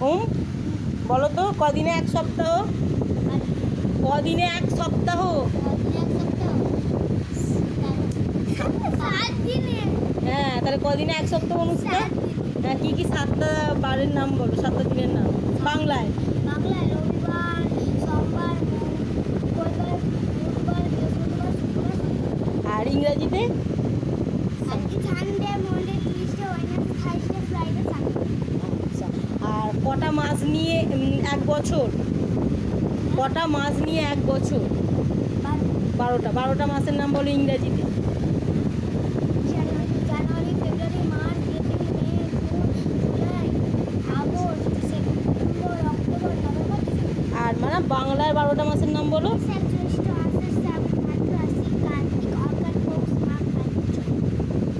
ওম বলো তো কদিনে এক সপ্তাহ? কদিনে এক সপ্তাহ? হ্যাঁ, তাহলে কদিনে এক সপ্তাহ অনুষ্কা? হ্যাঁ, কি কি 7টা বারের নাম বলো, 7টা দিনের নাম বাংলায়। রবিবার, সোমবার, মঙ্গলবার, বুধবার, বৃহস্পতিবার, শুক্রবার, আর ইংরেজিতে? Sunday, Monday, Tuesday, Wednesday, Thursday, Friday, Sunday. আচ্ছা, আর কটা মাস নিয়ে এক বছর? কটা মাস নিয়ে এক বছর? 12টা মাসের নাম বলো ইংরেজিতে। January, February, March, April, May, June, July, August, September, October, November, December. আর মানে বাংলার 12টা মাসের নাম বলো। জ্যৈষ্ঠ, আষাঢ়, শ্রাবণ, ভাদ্র, আশ্বিন, কার্তিক, অগ্রহায়ণ, পৌষ, মাঘ, ফাল্গুন,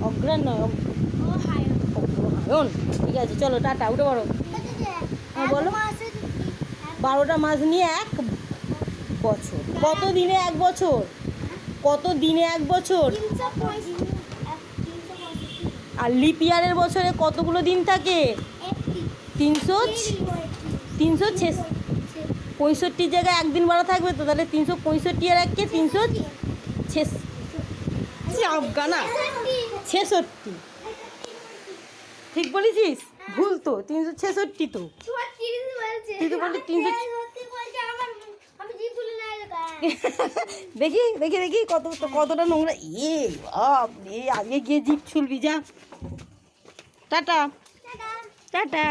অগ্রহায়ণ নয়, অগ্রহায়ণ। অগ্রহায়ণ। ঠিক আছে, চলো টাটা, উঠে পড়ো। হ্যাঁ বলো। 12টা মাস নিয়ে এক বছর। কত দিনে এক বছর? কত দিনে এক বছর? 365। আর লিপ ইয়ারের বছরে কতগুলো দিন থাকে? 365 জায়গায় একদিন বাড়া থাকবে তো, তাহলে 365 আর এককে 366। ঠিক বলেছিস? ভুল তো, 366 তো। তুই তো বললি 300। দেখি দেখি দেখি কতটা নোংরা। বাপ রে, আজকে গিয়ে জিভ ছুলবি যা। Tata tata.